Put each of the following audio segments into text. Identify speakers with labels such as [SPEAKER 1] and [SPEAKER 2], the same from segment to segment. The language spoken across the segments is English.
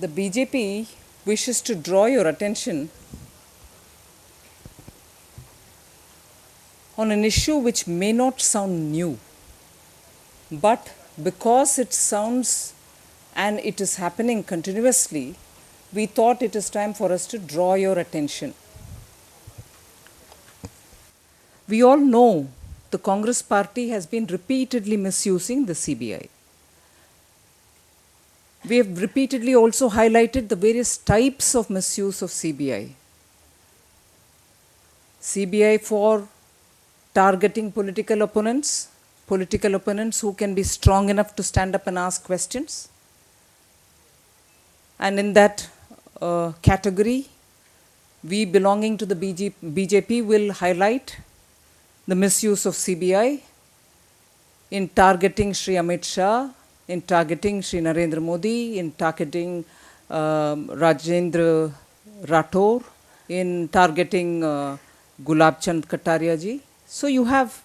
[SPEAKER 1] The BJP wishes to draw your attention on an issue which may not sound new, but because it sounds and it is happening continuously, we thought it is time for us to draw your attention. We all know the Congress party has been repeatedly misusing the CBI. We have repeatedly also highlighted the various types of misuse of CBI. CBI for targeting political opponents who can be strong enough to stand up and ask questions. And in that category, we belonging to the BJP will highlight the misuse of CBI in targeting Shri Amit Shah, in targeting Shri Narendra Modi, in targeting Rajendra Rathore, in targeting Gulab Chand Kataria ji. So you have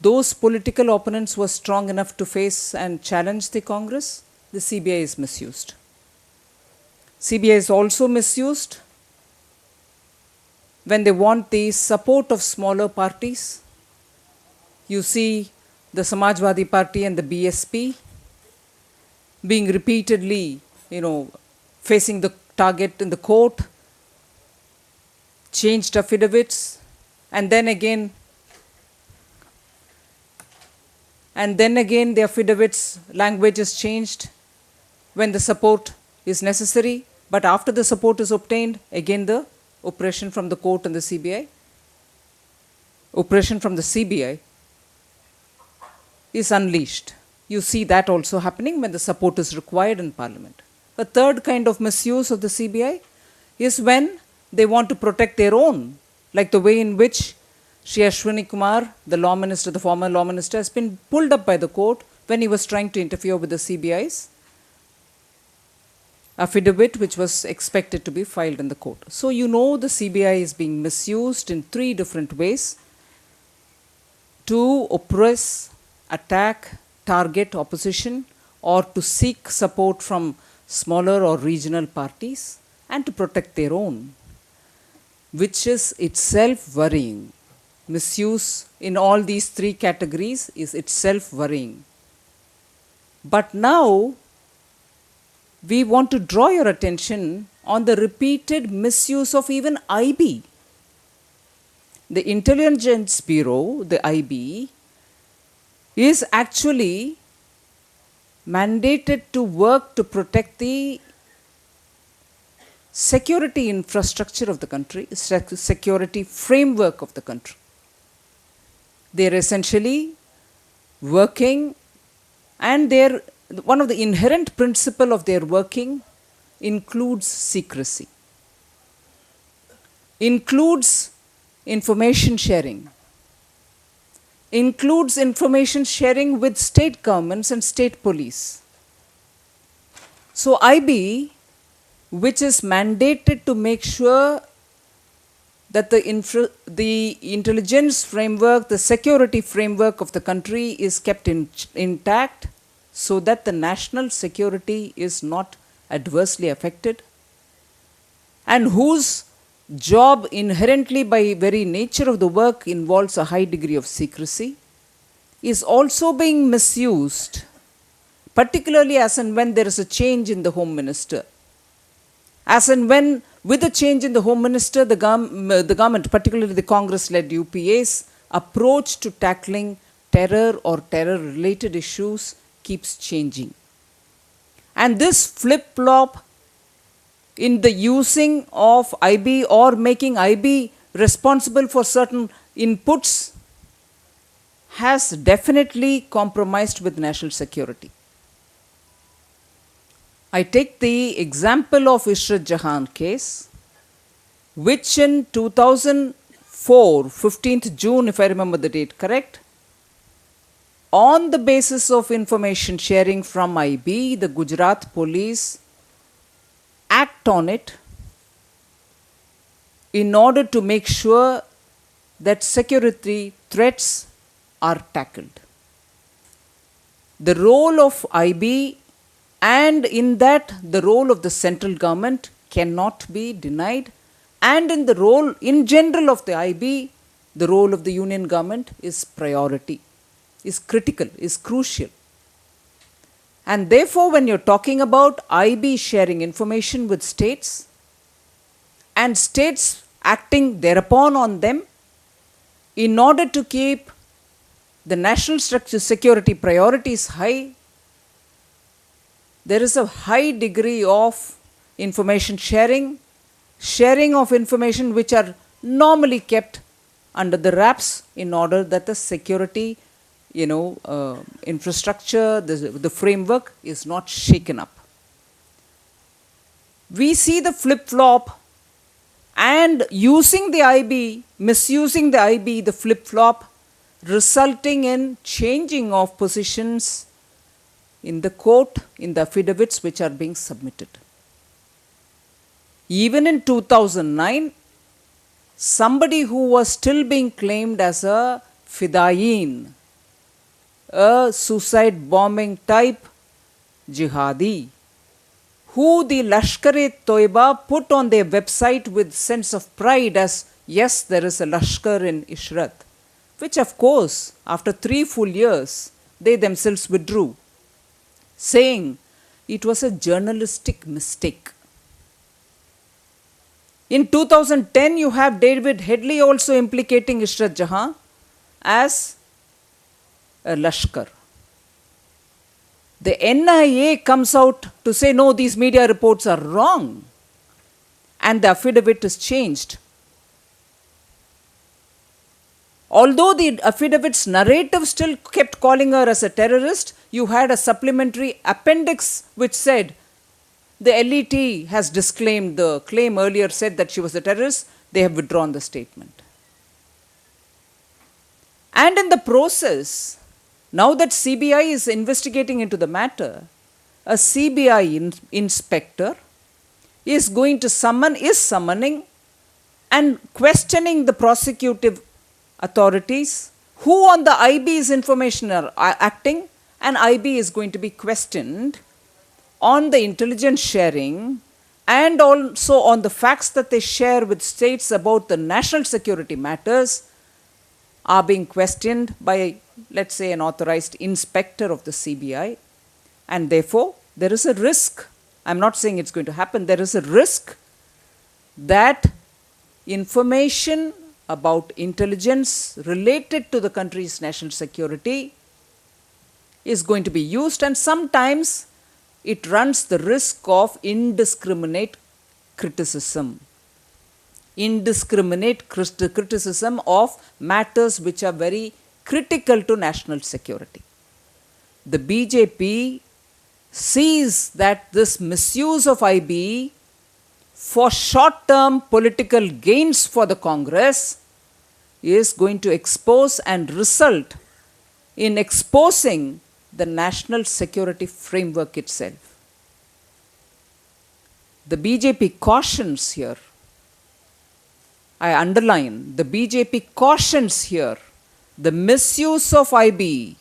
[SPEAKER 1] those political opponents who are strong enough to face and challenge the Congress, the CBI is misused. CBI is also misused when they want the support of smaller parties. You see the Samajwadi Party and the BSP being repeatedly, facing the target in the court, changed affidavits, and then again the affidavits language is changed when the support is necessary, but after the support is obtained, again the oppression from the court and the CBI, oppression from the CBI is unleashed. You see that also happening when the support is required in Parliament. The third kind of misuse of the CBI is when they want to protect their own, like the way in which Shri Ashwini Kumar, the law minister, the former law minister, has been pulled up by the court when he was trying to interfere with the CBI's affidavit, which was expected to be filed in the court. So the CBI is being misused in three different ways to oppress, attack, target opposition, or to seek support from smaller or regional parties and to protect their own, which is itself worrying. Misuse in all these three categories is itself worrying. But now we want to draw your attention on the repeated misuse of even IB. The Intelligence Bureau, the IB, is actually mandated to work to protect the security infrastructure of the country, security framework of the country. They are essentially working, and one of the inherent principle of their working includes secrecy, includes information sharing, includes information sharing with state governments and state police. So IB, which is mandated to make sure that the intelligence framework, the security framework of the country is kept intact so that the national security is not adversely affected, and whose job inherently by very nature of the work involves a high degree of secrecy, is also being misused, particularly as and when there is a change in the Home Minister. As and when, with the change in the Home Minister, the government, particularly the Congress-led UPA's approach to tackling terror or terror-related issues keeps changing. And this flip-flop in the using of IB or making IB responsible for certain inputs has definitely compromised with national security. I take the example of Ishrat Jahan case, which in 2004, 15th June, if I remember the date correct, on the basis of information sharing from IB, the Gujarat police act on it in order to make sure that security threats are tackled. The role of IB And in that, the role of the central government cannot be denied. And in the role, in general, of the IB, the role of the union government is priority, is critical, is crucial. And therefore, when you're talking about IB sharing information with states and states acting thereupon on them in order to keep the national security priorities high, there is a high degree of information sharing, sharing of information which are normally kept under the wraps in order that the security, infrastructure, the framework is not shaken up. We see the flip-flop and using the IB, misusing the IB, the flip-flop, resulting in changing of positions in the court, in the affidavits which are being submitted. Even in 2009, somebody who was still being claimed as a fidayin, a suicide bombing type jihadi, who the Lashkar-e-Toiba put on their website with sense of pride as, yes, there is a Lashkar in Ishrat, which of course, after 3 full years, they themselves withdrew, saying it was a journalistic mistake. In 2010, you have David Headley also implicating Ishrat Jahan as a Lashkar. The NIA comes out to say, no, these media reports are wrong, and the affidavit is changed. Although the affidavit's narrative still kept calling her as a terrorist, you had a supplementary appendix which said, the LET has disclaimed the claim earlier said that she was a terrorist, they have withdrawn the statement. And in the process, now that CBI is investigating into the matter, a CBI inspector is summoning and questioning the prosecutive authorities who on the IB's information are acting, and IB is going to be questioned on the intelligence sharing and also on the facts that they share with states about the national security matters are being questioned by, let's say, an authorized inspector of the CBI. And therefore, there is a risk. I'm not saying it's going to happen. There is a risk that information about intelligence related to the country's national security is going to be used, and sometimes it runs the risk of indiscriminate criticism. Indiscriminate criticism of matters which are very critical to national security. The BJP sees that this misuse of IB for short-term political gains for the Congress is going to expose and result in exposing the national security framework itself. The BJP cautions here, I underline, the BJP cautions here the misuse of IB,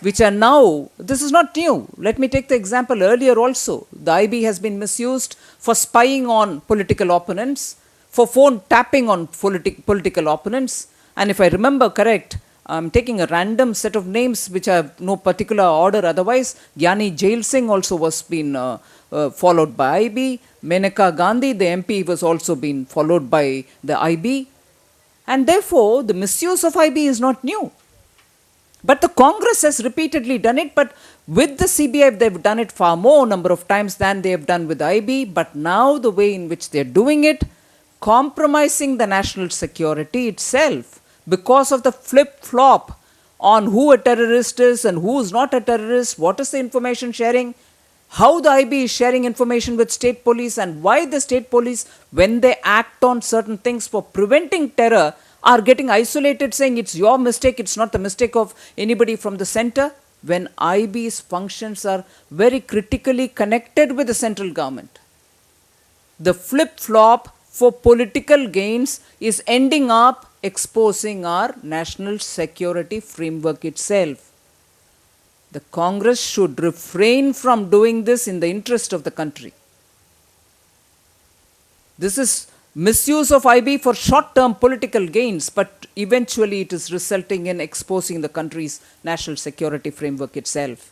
[SPEAKER 1] which are now, this is not new. Let me take the example earlier also. The IB has been misused for spying on political opponents, for phone tapping on political opponents. And if I remember correct, I'm taking a random set of names which have no particular order otherwise. Gyani Jail Singh also was been followed by IB. Menaka Gandhi, the MP, was also been followed by the IB. And therefore, the misuse of IB is not new. But the Congress has repeatedly done it, but with the CBI, they've done it far more number of times than they have done with IB. But now the way in which they're doing it, compromising the national security itself, because of the flip-flop on who a terrorist is and who is not a terrorist, what is the information sharing, how the IB is sharing information with state police, and why the state police, when they act on certain things for preventing terror, are getting isolated saying it's your mistake, it's not the mistake of anybody from the center, when IB's functions are very critically connected with the central government. The flip-flop for political gains is ending up exposing our national security framework itself. The Congress should refrain from doing this in the interest of the country. This is misuse of IB for short-term political gains, but eventually it is resulting in exposing the country's national security framework itself.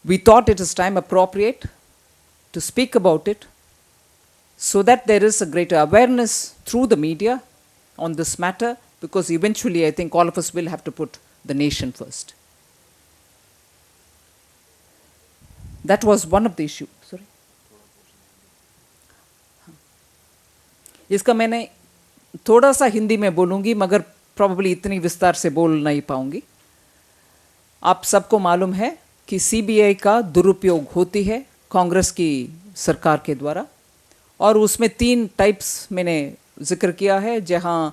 [SPEAKER 1] We thought it is time appropriate to speak about it so that there is a greater awareness through the media on this matter, because eventually I think all of us will have to put the nation first. That was one of the issues. Sorry. इसका मैंने थोड़ा सा हिंदी में बोलूँगी, मगर probably इतनी विस्तार से बोल नहीं पाऊँगी. आप सबको मालूम है कि सीबीआई का दुरुपयोग होती है कांग्रेस की सरकार के द्वारा, और उसमें 3 टाइप्स मैंने जिक्र किया है. जहां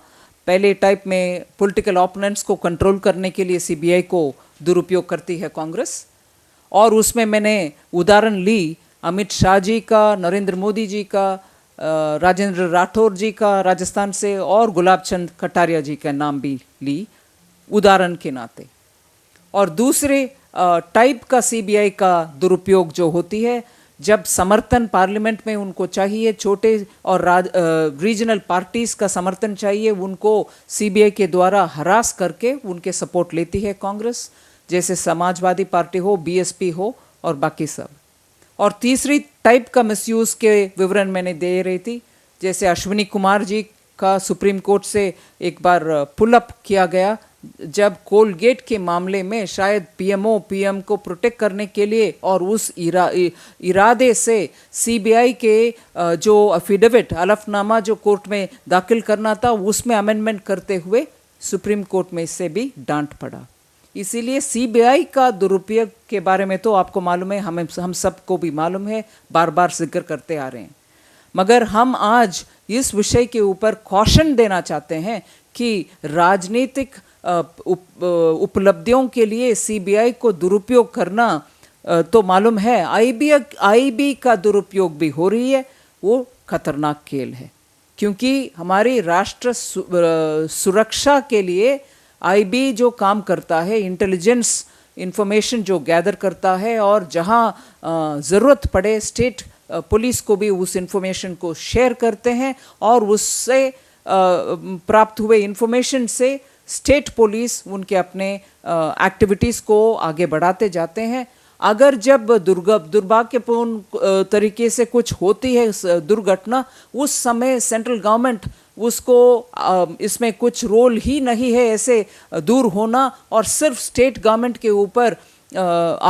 [SPEAKER 1] पहले टाइप में पॉलिटिकल ओपोनेंट्स को कंट्रोल करने के लिए सीबीआई को दुरुपयोग करती है कांग्रेस, और उसमें मैंने उदाहरण ली अमित शाह जी का, नरेंद्र मोदी जी का, राजेंद्र राठौर जी का राजस्थान से, और गुलाब चंद कटारिया जी का नाम भी ली उदाहरण के नाते. और दूसरे टाइप का सीबीआई का दुरुपयोग जो होती है, जब समर्थन पार्लियामेंट में उनको चाहिए, छोटे और रीजनल पार्टीज़ का समर्थन चाहिए, उनको सीबीआई के द्वारा हरास करके उनके सपोर्ट लेती है कांग्रेस, जैसे समाजवादी पार्टी हो, बीएसपी हो और बाकी सब. और तीसरी टाइप का मिसयूज़ के विवरण मैंने दे रही थी, जैसे अश्विनी कुमार जी का सुप्रीम कोर्ट से एक बार पुल अप किया गया, जब कोलगेट के मामले में शायद पीएम को प्रोटेक्ट करने के लिए और उस इरादे से सीबीआई के जो एफिडेविट हलफनामा जो कोर्ट में दाखिल करना था, उसमें अमेंडमेंट करते हुए सुप्रीम कोर्ट में इससे भी डांट पड़ा. इसीलिए सीबीआई का दुरुपयोग के बारे में तो आपको मालूम है, हम सबको भी मालूम है, बार बार जिक्र करते आ रहे हैं. मगर हम आज इस विषय के ऊपर कॉशन देना चाहते हैं कि राजनीतिक उपलब्धियों के लिए सीबीआई को दुरुपयोग करना तो मालूम है, आईबी का दुरुपयोग भी हो रही है. वो खतरनाक खेल है, क्योंकि हमारी राष्ट्र सुरक्षा के लिए आईबी जो काम करता है, इंटेलिजेंस इंफॉर्मेशन जो गैदर करता है, और जहां ज़रूरत पड़े स्टेट पुलिस को भी उस इंफॉर्मेशन को शेयर करते हैं, और उससे प्राप्त हुए इंफॉर्मेशन से स्टेट पुलिस उनके अपने एक्टिविटीज़ को आगे बढ़ाते जाते हैं. अगर जब दुर्भाग्यपूर्ण तरीके से कुछ होती है दुर्घटना, उस समय सेंट्रल गवर्नमेंट उसको इसमें कुछ रोल ही नहीं है ऐसे दूर होना, और सिर्फ स्टेट गवर्नमेंट के ऊपर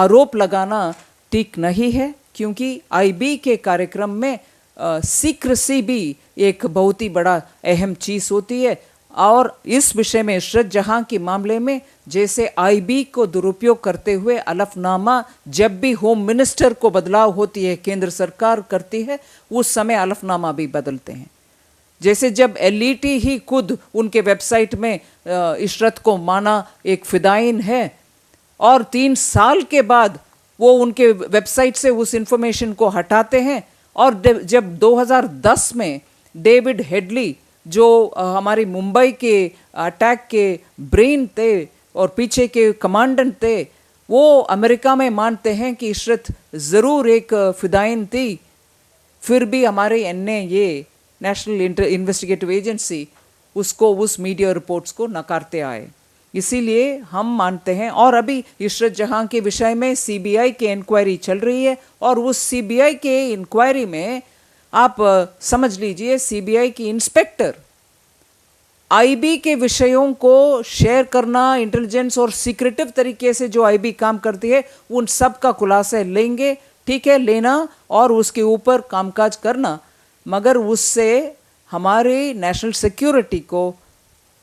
[SPEAKER 1] आरोप लगाना ठीक नहीं है, क्योंकि आईबी के कार्यक्रम में सीक्रेसी भी एक बहुत ही बड़ा अहम चीज़ होती है. और इस विषय में इशरत जहां के मामले में, जैसे आईबी को दुरुपयोग करते हुए हलफनामा जब भी होम मिनिस्टर को बदलाव होती है, केंद्र सरकार करती है, उस समय हलफनामा भी बदलते हैं. जैसे जब एलईटी ही खुद उनके वेबसाइट में इशरत को माना एक फिदाइन है, और 3 साल के बाद वो उनके वेबसाइट से उस इंफॉर्मेशन को हटाते हैं. और जब 2010 में डेविड हेडली जो हमारी मुंबई के अटैक के ब्रेन थे और पीछे के कमांडेंट थे, वो अमेरिका में मानते हैं कि इशरत ज़रूर एक फिदाइन थी. फिर भी हमारे एनआईए, नेशनल इन्वेस्टिगेटिव एजेंसी, उसको उस मीडिया रिपोर्ट्स को नकारते आए. इसीलिए हम मानते हैं, और अभी इशरत जहां के विषय में सीबीआई की इंक्वायरी चल रही है, और उस सीबीआई के इंक्वायरी में आप समझ लीजिए सीबीआई की इंस्पेक्टर आईबी के विषयों को शेयर करना, इंटेलिजेंस और सीक्रेटिव तरीके से जो आईबी काम करती है, उन सब का खुलासा लेंगे. ठीक है, लेना और उसके ऊपर कामकाज करना, मगर उससे हमारे नेशनल सिक्योरिटी को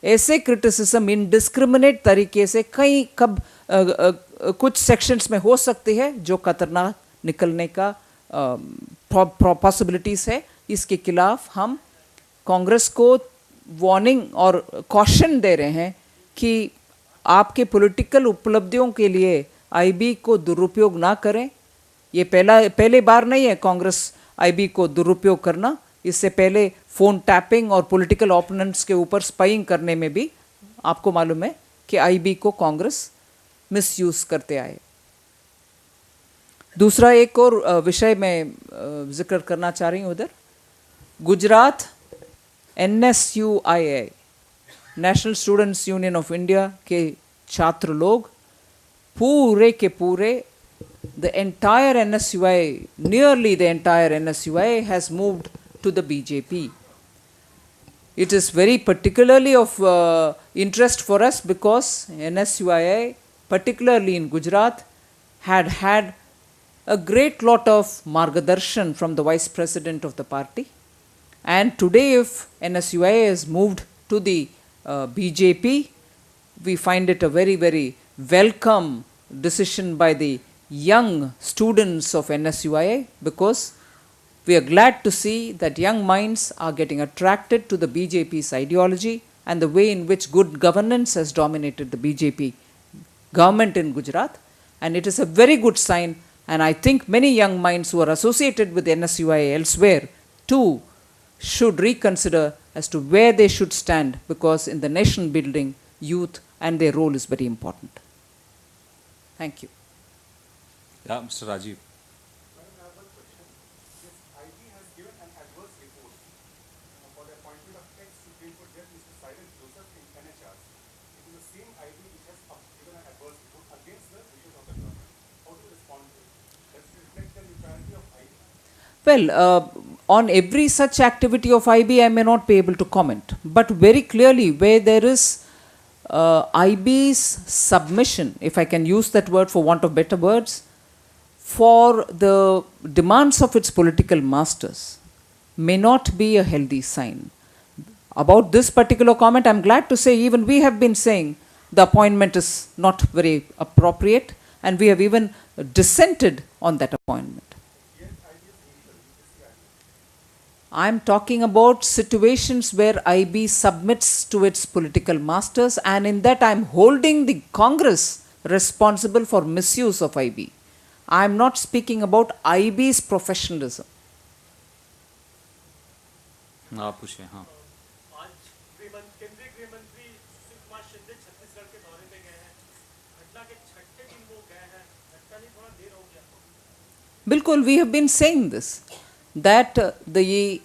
[SPEAKER 1] ऐसे क्रिटिसिज्म इनडिस्क्रिमिनेट तरीके से कई कुछ सेक्शंस में हो सकती है जो खतरनाक निकलने का पॉसिबिलिटीज़ है. इसके खिलाफ हम कांग्रेस को वार्निंग और कॉशन दे रहे हैं कि आपके पॉलिटिकल उपलब्धियों के लिए आईबी को दुरुपयोग ना करें. ये पहले बार नहीं है कांग्रेस आईबी को दुरुपयोग करना. इससे पहले फ़ोन टैपिंग और पॉलिटिकल ओपोनेंट्स के ऊपर स्पाइंग करने में भी आपको मालूम है कि आईबी को कांग्रेस मिसयूज करते आए। दूसरा एक और विषय में जिक्र करना चाह रही हूँ उधर, Gujarat NSUIA national students union of India के छात्र लोग पूरे के पूरे the entire NSUI, nearly the entire NSUI has moved to the BJP. It is very particularly of interest for us because NSUI, particularly in Gujarat, had a great lot of margadarshan from the vice president of the party. And today if NSUI has moved to the BJP, we find it a very, very welcome decision by the young students of NSUI, because we are glad to see that young minds are getting attracted to the BJP's ideology and the way in which good governance has dominated the BJP government in Gujarat. And it is a very good sign, and I think many young minds who are associated with NSUI elsewhere too should reconsider as to where they should stand, because in the nation building, youth and their role is very important. Thank you.
[SPEAKER 2] Yeah, Mr. Rajiv.
[SPEAKER 3] Madam, I have one question. Yes, IB has given an adverse report for the appointment of ex-Supreme Court Judge Mr. Cyril Joseph in NHRs. It is the same IB which has given an adverse report against the wishes of the government. How do you respond to it? Does it reflect the neutrality of IB?
[SPEAKER 1] Well, on every such activity of IB, I may not be able to comment. But very clearly, where there is IB's submission, if I can use that word for want of better words, for the demands of its political masters, may not be a healthy sign. About this particular comment, I'm glad to say even we have been saying the appointment is not very appropriate, and we have even dissented on that appointment. I'm talking about situations where IB submits to its political masters, and in that I'm holding the Congress responsible for misuse of IB. I'm not speaking about IB's professionalism.
[SPEAKER 2] आप पूछिए। हाँ,
[SPEAKER 4] आज केंद्रीय गृह मंत्री सुशील कुमार शिंदे छत्तीसगढ़ के दौरे पे गए हैं। घटना के छठे दिन वो गए हैं। घटना नहीं, थोड़ा देर हो गया।
[SPEAKER 1] Bilkul, we have been saying this, that the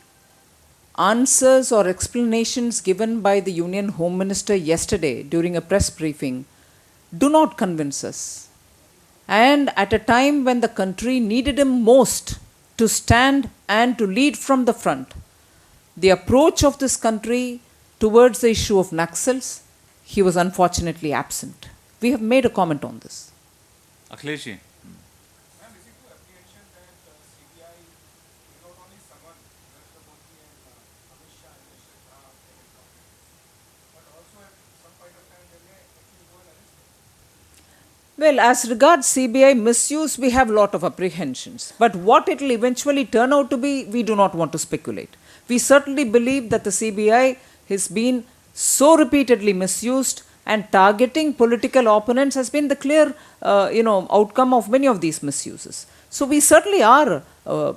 [SPEAKER 1] answers or explanations given by the Union Home Minister yesterday during a press briefing do not convince us. And at a time when the country needed him most to stand and to lead from the front, the approach of this country towards the issue of Naxals, he was unfortunately absent. We have made a comment on this.
[SPEAKER 2] Akhilesh ji.
[SPEAKER 3] Ma'am, is it your apprehension that CBI will not only summon Narendra Modi and Amit Shah and Mr. Shah and his government, but also at some point of time they may actually go and arrest him?
[SPEAKER 1] Well, as regards CBI misuse, we have a lot of apprehensions. But what it will eventually turn out to be, we do not want to speculate. We certainly believe that the CBI has been so repeatedly misused, and targeting political opponents has been the clear outcome of many of these misuses. So we certainly are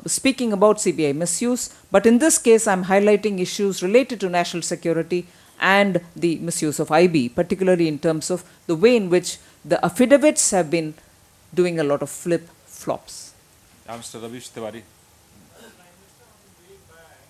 [SPEAKER 1] speaking about CBI misuse, but in this case I'm highlighting issues related to national security and the misuse of IB, particularly in terms of the way in which the affidavits have been doing a lot of flip-flops.
[SPEAKER 2] Yeah, Mr. Ravish Tiwari.
[SPEAKER 4] Prime Minister, on his way back,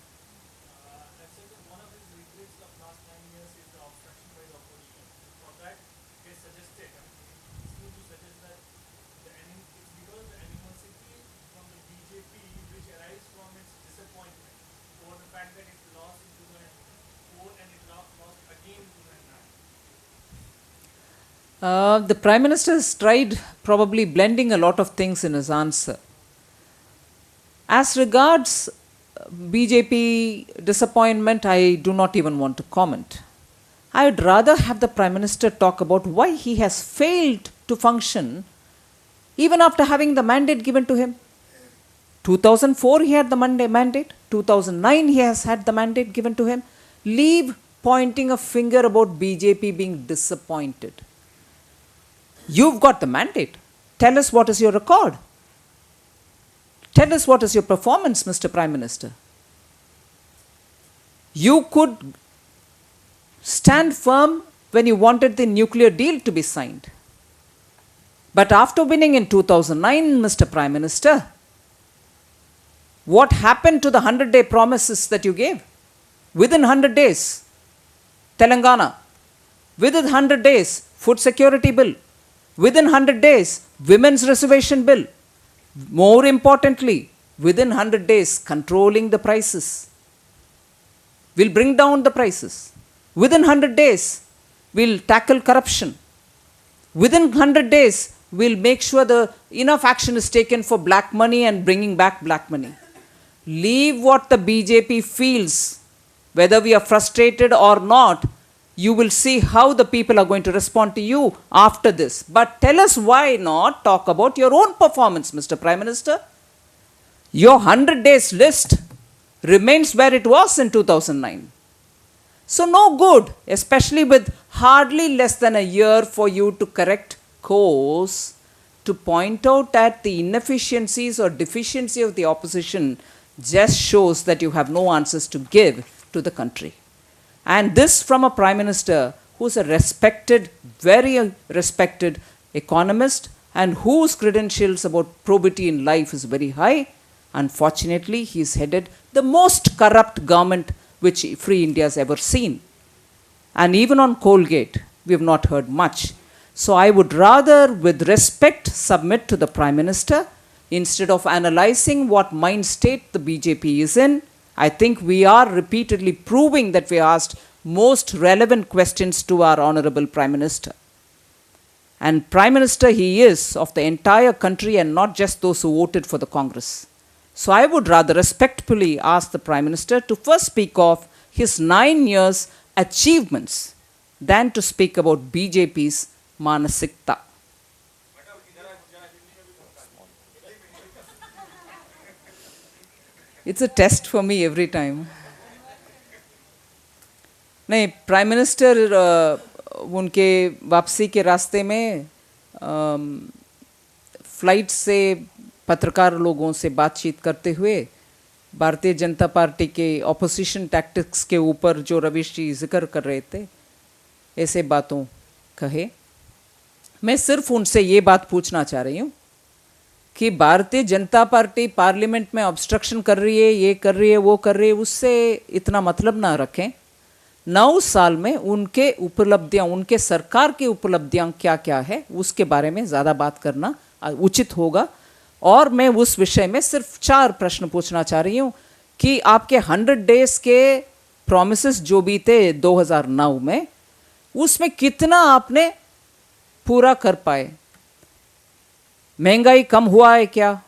[SPEAKER 4] has said that one of his regrets of last 9 years is the obstruction by the opposition. For that, he suggested, he seemed to suggest that it's because the animosity from the BJP which arises from its disappointment over the fact that it lost in 2004 and it lost again in 2009.
[SPEAKER 1] The Prime Minister has tried probably blending a lot of things in his answer. As regards BJP disappointment, I do not even want to comment. I would rather have the Prime Minister talk about why he has failed to function even after having the mandate given to him. 2004 he had the mandate, 2009 he has had the mandate given to him. Leave pointing a finger about BJP being disappointed. You've got the mandate. Tell us what is your record. Tell us what is your performance, Mr. Prime Minister. You could stand firm when you wanted the nuclear deal to be signed. But after winning in 2009, Mr. Prime Minister, what happened to the 100-day promises that you gave? Within 100 days, Telangana. Within 100 days, food security bill. Within 100 days, women's reservation bill. More importantly, within 100 days, controlling the prices. We'll bring down the prices. Within 100 days, we'll tackle corruption. Within 100 days, we'll make sure the enough action is taken for black money and bringing back black money. Leave what the BJP feels, whether we are frustrated or not. You will see how the people are going to respond to you after this. But tell us, why not talk about your own performance, Mr. Prime Minister? Your 100 days list remains where it was in 2009. So no good, especially with hardly less than a year for you to correct course, to point out at the inefficiencies or deficiency of the opposition just shows that you have no answers to give to the country. And this from a Prime Minister who's a respected, very respected economist and whose credentials about probity in life is very high. Unfortunately, he's headed the most corrupt government which Free India has ever seen. And even on Colgate, we have not heard much. So I would rather, with respect, submit to the Prime Minister instead of analyzing what mind state the BJP is in. I think we are repeatedly proving that we asked most relevant questions to our Honorable Prime Minister. And Prime Minister he is of the entire country and not just those who voted for the Congress. So I would rather respectfully ask the Prime Minister to first speak of his 9 years' achievements than to speak about BJP's manasikta. It's a test for me every time. नहीं, prime minister उनके वापसी के रास्ते में flight से पत्रकार लोगों से बातचीत करते हुए भारतीय जनता पार्टी के ऑपोजिशन टैक्टिक्स के ऊपर जो रवीश जी जिक्र कर रहे थे, ऐसे बातों कहे। मैं सिर्फ उनसे ये बात पूछना चाह रही हूँ कि भारतीय जनता पार्टी पार्लियामेंट में ऑब्स्ट्रक्शन कर रही है, ये कर रही है, वो कर रही है, उससे इतना मतलब ना रखें। 9 साल में उनके उपलब्धियां, उनके सरकार की उपलब्धियां क्या क्या है, उसके बारे में ज़्यादा बात करना उचित होगा। और मैं उस विषय में सिर्फ 4 प्रश्न पूछना चाह रही हूँ कि आपके 100 डेज के प्रॉमिसेस जो भी थे 2009 में, उसमें कितना आपने पूरा कर पाए? महंगाई कम हुआ है क्या?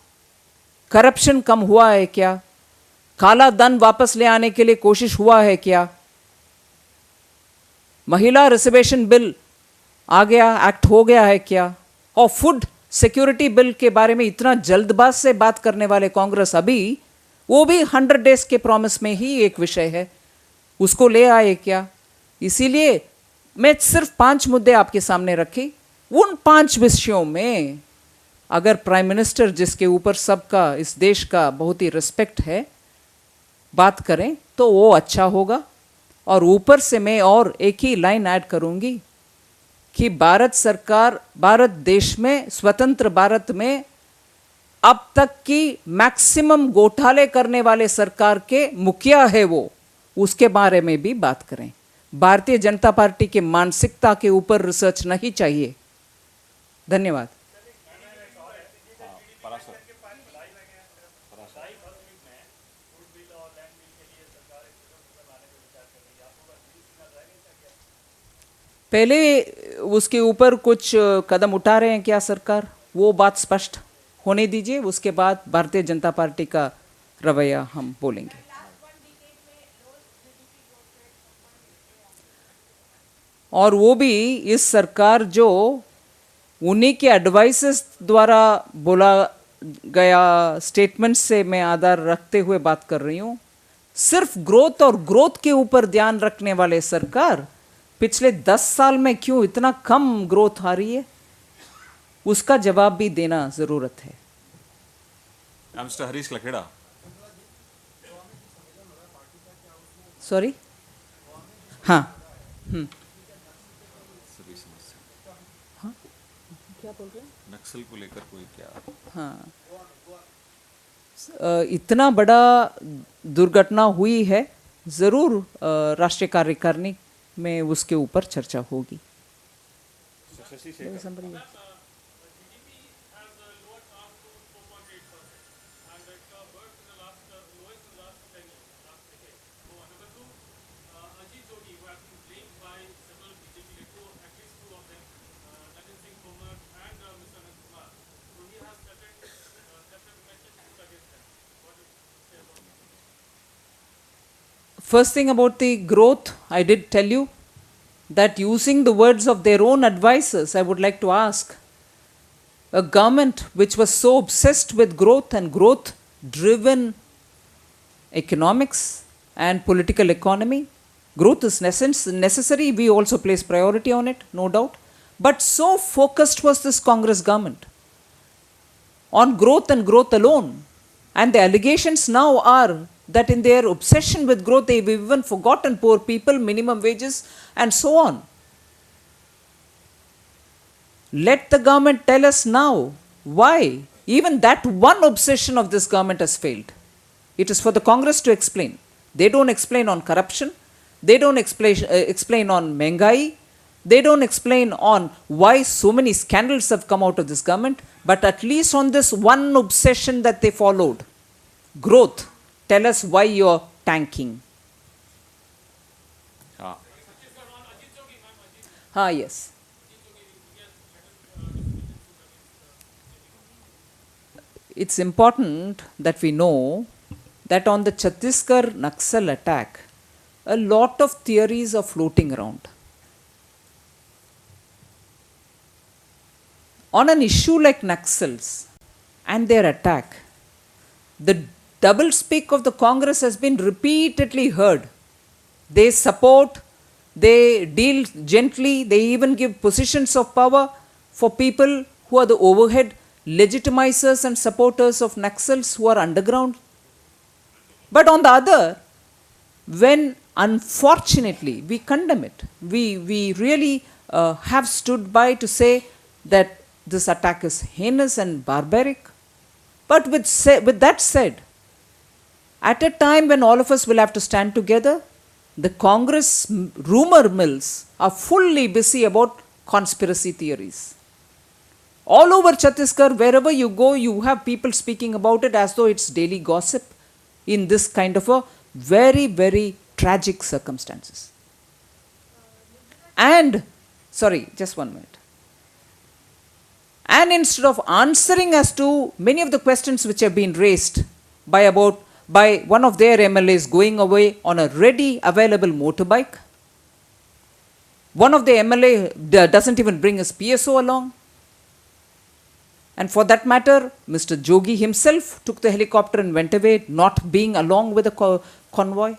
[SPEAKER 1] करप्शन कम हुआ है क्या? काला धन वापस ले आने के लिए कोशिश हुआ है क्या? महिला रिजर्वेशन बिल आ गया, एक्ट हो गया है क्या? और फूड सिक्योरिटी बिल के बारे में इतना जल्दबाज से बात करने वाले कांग्रेस अभी वो भी 100 डेज के प्रॉमिस में ही एक विषय है, उसको ले आए क्या? इसीलिए मैं सिर्फ 5 मुद्दे आपके सामने रखी। उन 5 विषयों में अगर प्राइम मिनिस्टर, जिसके ऊपर सबका, इस देश का बहुत ही रिस्पेक्ट है, बात करें तो वो अच्छा होगा। और ऊपर से मैं और एक ही लाइन ऐड करूंगी कि भारत सरकार, भारत देश में, स्वतंत्र भारत में अब तक की मैक्सिमम घोटाले करने वाले सरकार के मुखिया है वो, उसके बारे में भी बात करें। भारतीय जनता पार्टी के मानसिकता के ऊपर रिसर्च नहीं चाहिए। धन्यवाद। पहले उसके ऊपर कुछ कदम उठा रहे हैं क्या सरकार, वो बात स्पष्ट होने दीजिए, उसके बाद भारतीय जनता पार्टी का रवैया हम बोलेंगे। और वो भी इस सरकार जो उन्हीं के एडवाइसेस द्वारा बोला गया स्टेटमेंट से मैं आधार रखते हुए बात कर रही हूँ। सिर्फ ग्रोथ और ग्रोथ के ऊपर ध्यान रखने वाले सरकार पिछले 10 साल में क्यों इतना कम ग्रोथ आ रही है, उसका जवाब भी देना जरूरत है।
[SPEAKER 2] मिस्टर हरीश लखेड़ा।
[SPEAKER 1] सॉरी, हाँ, क्या बोल रहे हैं?
[SPEAKER 2] नक्सल को लेकर कोई क्या?
[SPEAKER 1] हाँ, इतना बड़ा दुर्घटना हुई है, ज़रूर राष्ट्रीय कार्यकारिणी में उसके ऊपर चर्चा होगी.
[SPEAKER 2] Shashi Shekhar
[SPEAKER 1] Somebody else.
[SPEAKER 4] GDP has lowered down to 4.8%, and it worked in the last lowest in the last 10 years, last decade. So number two, Ajit Jogi, who has been blamed by several BJP leaders, at least two of them, Natin Singh Tomar and Mr. Anand Kumar. So he has threatened measures against them. What do you say about that?
[SPEAKER 1] First thing about the growth, I did tell you that using the words of their own advisors, I would like to ask, a government which was so obsessed with growth and growth driven economics and political economy, growth is necessary, we also place priority on it, no doubt. But so focused was this Congress government on growth and growth alone. And the allegations now are that in their obsession with growth, they've even forgotten poor people, minimum wages, and so on. Let the government tell us now why even that one obsession of this government has failed. It is for the Congress to explain. They don't explain on corruption. They don't explain on Mengai. They don't explain on why so many scandals have come out of this government. But at least on this one obsession that they followed, growth, tell us why you're tanking.
[SPEAKER 2] हाँ.
[SPEAKER 1] Ah, yes. It's important that we know that on the Chhattisgarh Naxal attack, a lot of theories are floating around. On an issue like Naxals and their attack, the doublespeak of the Congress has been repeatedly heard. They support, they deal gently, they even give positions of power for people who are the overhead legitimizers and supporters of Naxals who are underground. But on the other, when unfortunately we condemn it, we really have stood by to say that this attack is heinous and barbaric. But with that said, at a time when all of us will have to stand together, the Congress rumor mills are fully busy about conspiracy theories. All over Chhattisgarh, wherever you go, you have people speaking about it as though it's daily gossip in this kind of a very, very tragic circumstances. And, sorry, just 1 minute. And instead of answering as to many of the questions which have been raised by one of their MLAs going away on a ready available motorbike, one of the MLA doesn't even bring his PSO along. And for that matter, Mr. Jogi himself took the helicopter and went away, not being along with the convoy.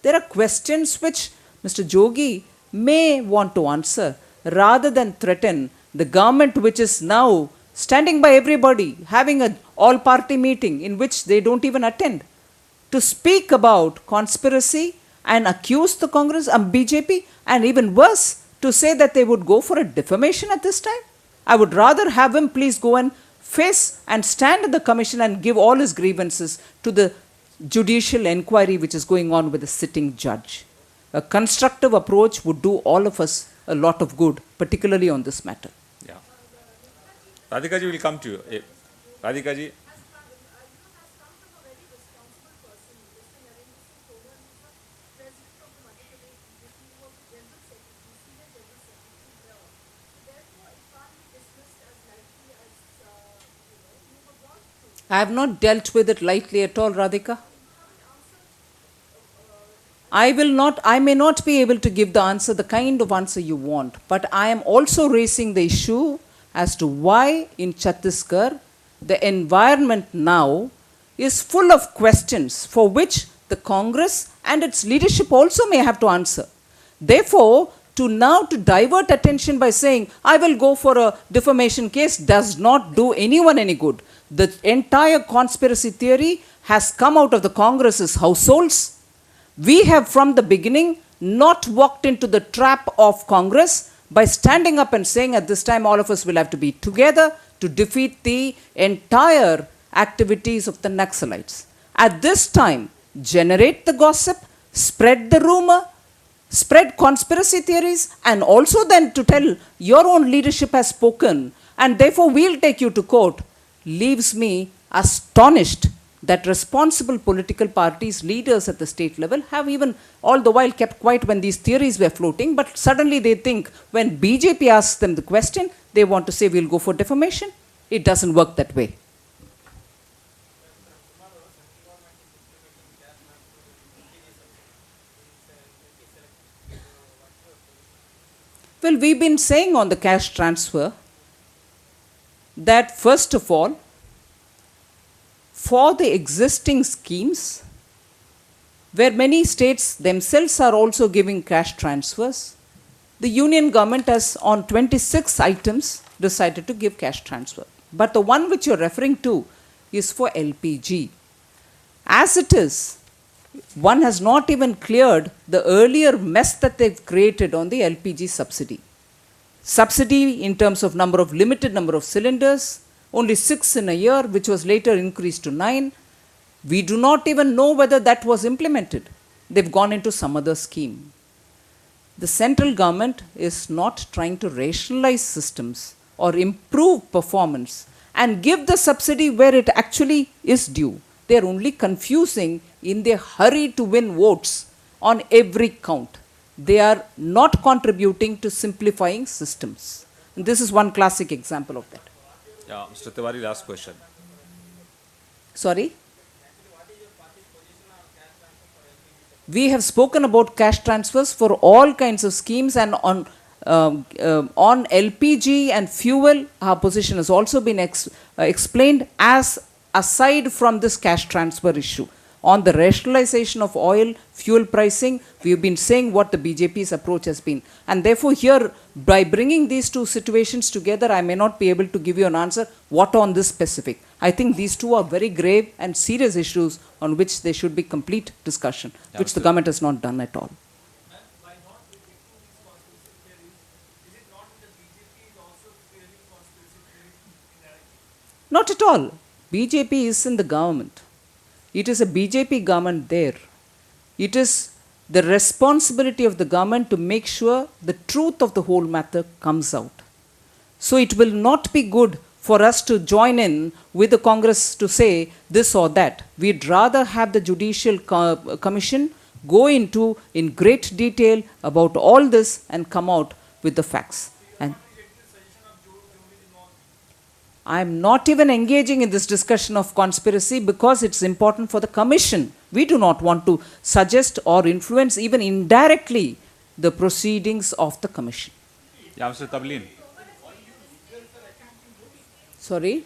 [SPEAKER 1] There are questions which Mr. Jogi may want to answer rather than threaten the government, which is now standing by everybody, having an all-party meeting in which they don't even attend, to speak about conspiracy and accuse the Congress and BJP, and even worse, to say that they would go for a defamation at this time. I would rather have him please go and face and stand at the commission and give all his grievances to the judicial inquiry which is going on with the sitting judge. A constructive approach would do all of us a lot of good, particularly on this matter.
[SPEAKER 2] Yeah. Radhika ji will come to you. Radhika ji.
[SPEAKER 1] I have not dealt with it lightly at all, Radhika. I may not be able to give the answer, the kind of answer you want, but I am also raising the issue as to why in Chhattisgarh the environment now is full of questions for which the Congress and its leadership also may have to answer. Therefore, to divert attention by saying, I will go for a defamation case, does not do anyone any good. The entire conspiracy theory has come out of the Congress's households. We have from the beginning not walked into the trap of Congress, by standing up and saying at this time all of us will have to be together to defeat the entire activities of the Naxalites. At this time, generate the gossip, spread the rumor, spread conspiracy theories, and also then to tell your own leadership has spoken and therefore we'll take you to court, leaves me astonished that responsible political parties, leaders at the state level, have even all the while kept quiet when these theories were floating, but suddenly they think when BJP asks them the question, they want to say we'll go for defamation. It doesn't work that way. Well, we've been saying on the cash transfer that first of all, for the existing schemes, where many states themselves are also giving cash transfers, the union government has on 26 items decided to give cash transfer. But the one which you're referring to is for LPG. As it is, one has not even cleared the earlier mess that they've created on the LPG subsidy. Subsidy in terms of limited number of cylinders, only 6 in a year, which was later increased to 9. We do not even know whether that was implemented. They've gone into some other scheme. The central government is not trying to rationalize systems or improve performance and give the subsidy where it actually is due. They are only confusing in their hurry to win votes on every count. They are not contributing to simplifying systems. And this is one classic example of that.
[SPEAKER 2] Yeah, Mr. Tiwari, last question.
[SPEAKER 1] Sorry? We have spoken about cash transfers for all kinds of schemes, and on LPG and fuel, our position has also been explained as aside from this cash transfer issue. On the rationalization of oil, fuel pricing, we have been saying what the BJP's approach has been. And therefore here, by bringing these two situations together, I may not be able to give you an answer what on this specific. I think these two are very grave and serious issues on which there should be complete discussion, which the government has not done at all.
[SPEAKER 4] And by not detecting these conspiracy theories, is it not that the BJP is also spreading conspiracy theories indirectly?
[SPEAKER 1] Not at all. BJP is in the government. It is a BJP government there. It is the responsibility of the government to make sure the truth of the whole matter comes out. So it will not be good for us to join in with the Congress to say this or that. We'd rather have the Judicial Commission go into in great detail about all this and come out with the facts. And I am not even engaging in this discussion of conspiracy because it's important for the Commission. We do not want to suggest or influence even indirectly the proceedings of the Commission.
[SPEAKER 2] Yeah, Mr. Tablin.
[SPEAKER 1] Sorry?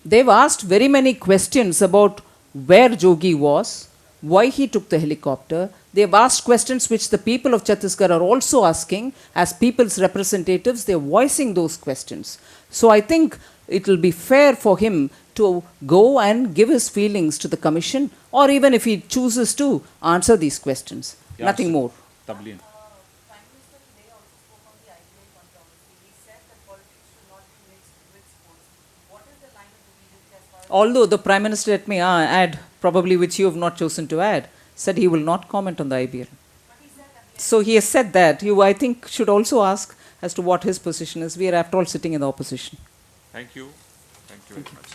[SPEAKER 1] They've asked very many questions about where Jogi was, why he took the helicopter. They've asked questions which the people of Chhattisgarh are also asking. As people's representatives, they're voicing those questions. So I think it will be fair for him to go and give his feelings to the Commission, or even if he chooses to, answer these questions.
[SPEAKER 2] Yeah,
[SPEAKER 1] Nothing
[SPEAKER 2] Mr.
[SPEAKER 1] more.
[SPEAKER 2] Tablin.
[SPEAKER 5] Prime Minister today also spoke on the IPL controversy. He said that politics should not be mixed with sports. What is the line of the BJP as far as...
[SPEAKER 1] Although the Prime Minister, let me add, probably which you have not chosen to add, said he will not comment on the IPL. So he has said that. You, I think, should also ask as to what his position is. We are, after all, sitting in the opposition.
[SPEAKER 2] Thank you. Thank you very much.